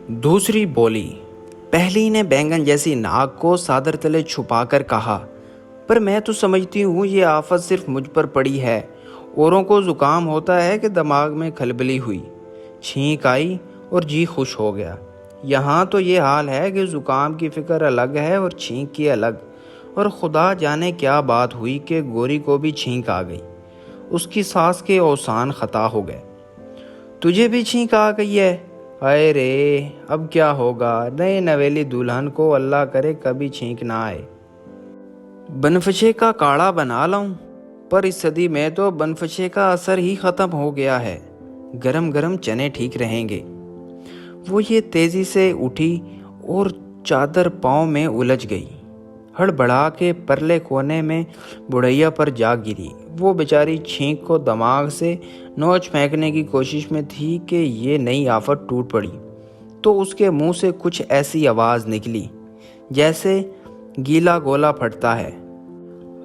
दूसरी बोली। पहली ने बैंगन जैसी नाक को सादर तले छुपाकर कहा, पर मैं तो समझती हूँ ये आफत सिर्फ मुझ पर पड़ी है। औरों को जुकाम होता है कि दिमाग में खलबली हुई, छींक आई और जी खुश हो गया। यहाँ तो ये हाल है कि जुकाम की फिक्र अलग है और छींक की अलग। और खुदा जाने क्या बात हुई कि गोरी को भी छींक आ गई। उसकी सांस के औसान खता हो गए। तुझे भी छींक आ गई है? हाय रे, अब क्या होगा? नए नवेली दुल्हन को अल्लाह करे कभी छींक ना आए। बनफशे का काढ़ा बना लाऊं? पर इस सदी में तो बनफशे का असर ही खत्म हो गया है। गरम गरम चने ठीक रहेंगे। वो ये तेजी से उठी और चादर पाँव में उलझ गई। हड़बड़ा के परले कोने में बुढ़ैया पर जा गिरी। वो बेचारी छींक को दिमाग से नोच फेंकने की कोशिश में थी कि ये नई आफत टूट पड़ी तो उसके मुंह से कुछ ऐसी आवाज़ निकली जैसे गीला गोला फटता है।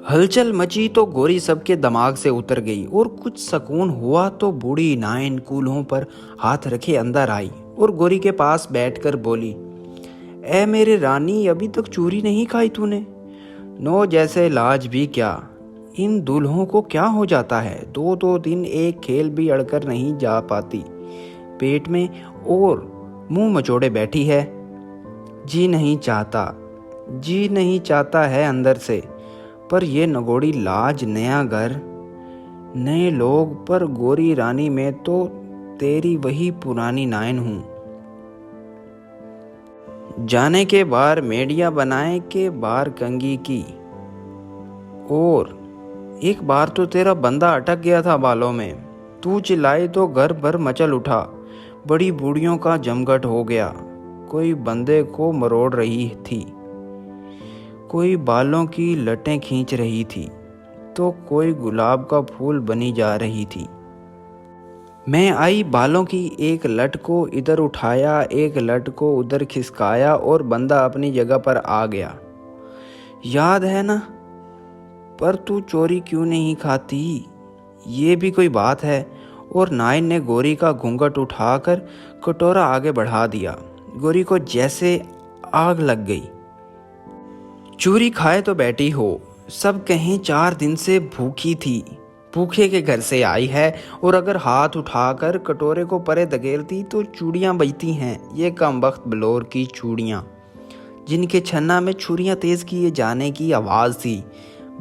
हलचल मची तो गोरी सबके दिमाग से उतर गई और कुछ सुकून हुआ तो बूढ़ी नाइन कूल्हों पर हाथ रखे अंदर आई और गोरी के पास बैठकर बोली, ए मेरे रानी, अभी तक चूरी नहीं खाई तूने? नो जैसे इलाज भी क्या, इन दूल्हों को क्या हो जाता है? दो दो दिन एक खेल भी अड़कर नहीं जा पाती पेट में और मुंह मचोड़े बैठी है। जी नहीं चाहता है अंदर से, पर ये नगोड़ी लाज, नया घर, नए लोग। पर गोरी रानी में तो तेरी वही पुरानी नाइन हूँ। जाने के बार मेडिया बनाए के बार कंगी की। और एक बार तो तेरा बंदा अटक गया था बालों में। तू चिल्लाई तो घर भर मचल उठा। बड़ी बूढ़ियों का जमघट हो गया। कोई बंदे को मरोड़ रही थी, कोई बालों की लटें खींच रही थी तो कोई गुलाब का फूल बनी जा रही थी। मैं आई, बालों की एक लट को इधर उठाया, एक लट को उधर खिसकाया और बंदा अपनी जगह पर आ गया। याद है ना? पर तू चोरी क्यों नहीं खाती? ये भी कोई बात है? और नाइन ने गोरी का घूंघट उठाकर कटोरा आगे बढ़ा दिया। गोरी को जैसे आग लग गई। चूरी खाए तो बैठी हो, सब कहें 4 दिन से भूखी थी, भूखे के घर से आई है। और अगर हाथ उठाकर कटोरे को परे धकेलती तो चूड़ियाँ बजती हैं। ये कमबख्त बलोर की चूड़ियाँ, जिनके छन्ना में छुरियाँ तेज किए जाने की आवाज़ थी।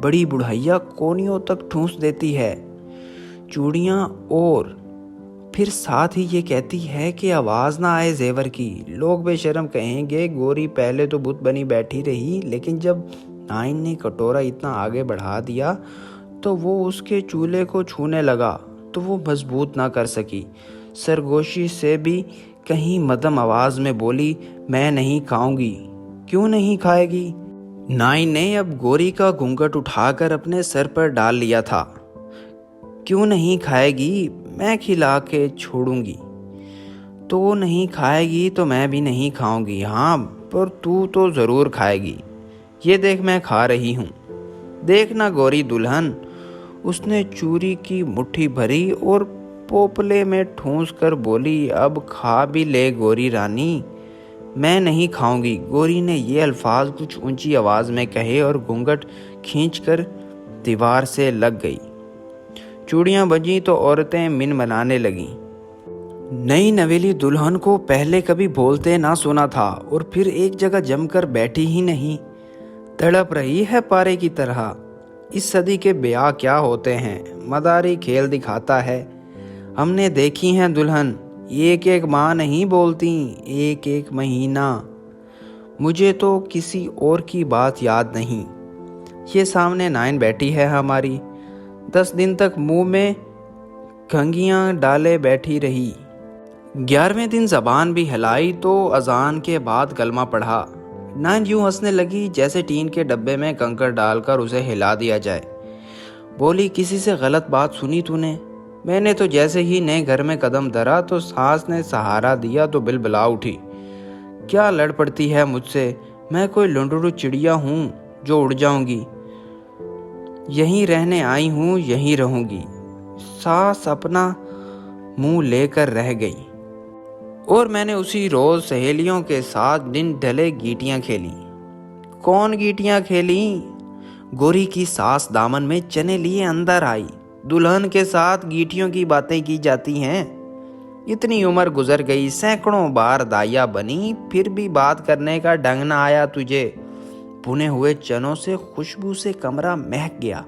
बड़ी बुढ़ैया कोनियों तक ठूंस देती है चूड़ियाँ और फिर साथ ही ये कहती है कि आवाज़ ना आए जेवर की। लोग बेशर्म कहेंगे गोरी पहले तो बुत बनी बैठी रही, लेकिन जब नाइन ने कटोरा इतना आगे बढ़ा दिया तो वो उसके चूल्हे को छूने लगा तो वो मजबूत ना कर सकी। सरगोशी से भी कहीं मध्यम आवाज़ में बोली, मैं नहीं खाऊंगी। क्यों नहीं खाएगी? नाइन ने अब गोरी का घूंघट उठाकर अपने सर पर डाल लिया था। क्यों नहीं खाएगी? मैं खिला के छोड़ूंगी। तो नहीं खाएगी तो मैं भी नहीं खाऊंगी। हाँ, पर तू तो ज़रूर खाएगी। ये देख, मैं खा रही हूँ। देखना गोरी दुल्हन। उसने चूरी की मुट्ठी भरी और पोपले में ठूंस कर बोली, अब खा भी ले गोरी रानी। मैं नहीं खाऊंगी। गोरी ने ये अल्फाज कुछ ऊंची आवाज़ में कहे और घूंघट खींचकर दीवार से लग गई। चूड़ियाँ बजी तो औरतें मिन मनाने लगीं। नई नवेली दुल्हन को पहले कभी बोलते ना सुना था और फिर एक जगह जमकर बैठी ही नहीं, तड़प रही है पारे की तरह। इस सदी के ब्याह क्या होते हैं, मदारी खेल दिखाता है। हमने देखी हैं दुल्हन, एक एक माह नहीं बोलती, एक एक महीना। मुझे तो किसी और की बात याद नहीं। ये सामने नाइन बैठी है हमारी, 10 दिन तक मुंह में खंगियां डाले बैठी रही। 11वें दिन जबान भी हिलाई तो अजान के बाद कलमा पढ़ा। नाइन यूं हंसने लगी जैसे टीन के डब्बे में कंकड़ डालकर उसे हिला दिया जाए। बोली, किसी से गलत बात सुनी तूने? मैंने तो जैसे ही नए घर में कदम धरा तो सास ने सहारा दिया तो बिलबिला उठी। क्या लड़ पड़ती है मुझसे? मैं कोई लुंडरू चिड़िया हूँ जो उड़ जाऊंगी? यहीं रहने आई हूँ, यहीं रहूंगी। सास अपना मुंह लेकर रह गई। और मैंने उसी रोज सहेलियों के साथ दिन ढले गीटियां खेली। कौन गीटियां खेली? गोरी की सास दामन में चने लिए अंदर आई। दुल्हन के साथ गीटियों की बातें की जाती हैं। इतनी उम्र गुजर गई, सैकड़ों बार दाइया बनी, फिर भी बात करने का ढंग ना आया तुझे। भुने हुए चनों से खुशबू से कमरा महक गया,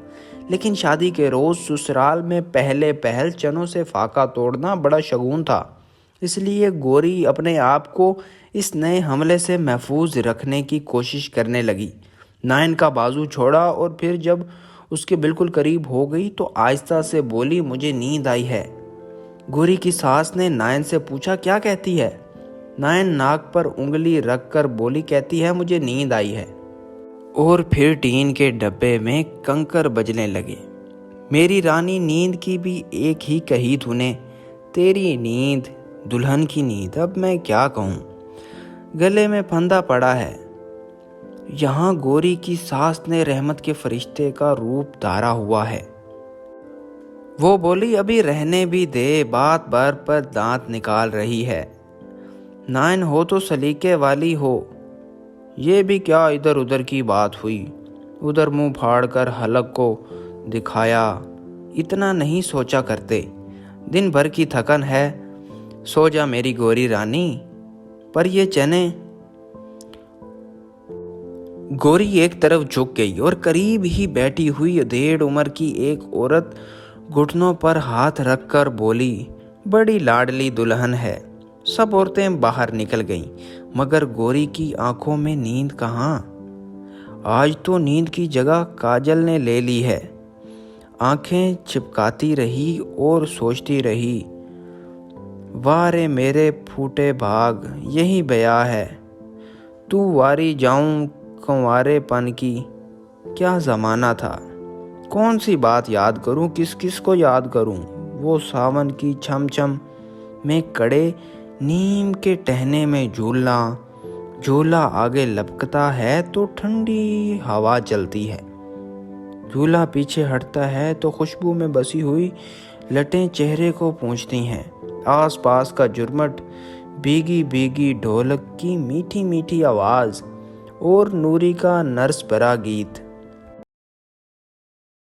लेकिन शादी के रोज ससुराल में पहले पहल चनों से फाका तोड़ना बड़ा शगुन था। इसलिए गोरी अपने आप को इस नए हमले से महफूज रखने की कोशिश करने लगी। नायन का बाजू छोड़ा और फिर जब उसके बिल्कुल करीब हो गई तो आहिस्ता से बोली, मुझे नींद आई है। गोरी की सास ने नायन से पूछा, क्या कहती है? नायन नाक पर उंगली रखकर बोली, कहती है मुझे नींद आई है। और फिर टीन के डब्बे में कंकर बजने लगे। मेरी रानी, नींद की भी एक ही कही तूने, तेरी नींद दुल्हन की नींद, अब मैं क्या कहूँ। गले में फंदा पड़ा है। यहाँ गोरी की सास ने रहमत के फरिश्ते का रूप धारा हुआ है। वो बोली, अभी रहने भी दे, बात बार पर दांत निकाल रही है। नायन हो तो सलीके वाली हो। ये भी क्या इधर उधर की बात हुई? उधर मुंह फाड़कर हलक को दिखाया। इतना नहीं सोचा करते, दिन भर की थकन है, सो जा मेरी गोरी रानी। पर ये चने। गोरी एक तरफ झुक गई और करीब ही बैठी हुई अधेड़ उम्र की एक औरत घुटनों पर हाथ रखकर बोली, बड़ी लाडली दुल्हन है। सब औरतें बाहर निकल गईं, मगर गोरी की आंखों में नींद कहाँ। आज तो नींद की जगह काजल ने ले ली है। आंखें चिपकाती रही और सोचती रही, वाह रे मेरे फूटे भाग, यही बया है। तू वारी जाऊं कंवारेपन की, क्या ज़माना था। कौन सी बात याद करूं, किस किस को याद करूं। वो सावन की छम छम में कड़े नीम के टहने में झूलना, झूला आगे लपकता है तो ठंडी हवा चलती है, झूला पीछे हटता है तो खुशबू में बसी हुई लटें चेहरे को पूंछती हैं। आसपास का जुर्मट, भीगी भीगी ढोलक की मीठी मीठी आवाज़ और नूरी का नर्स भरा गीत।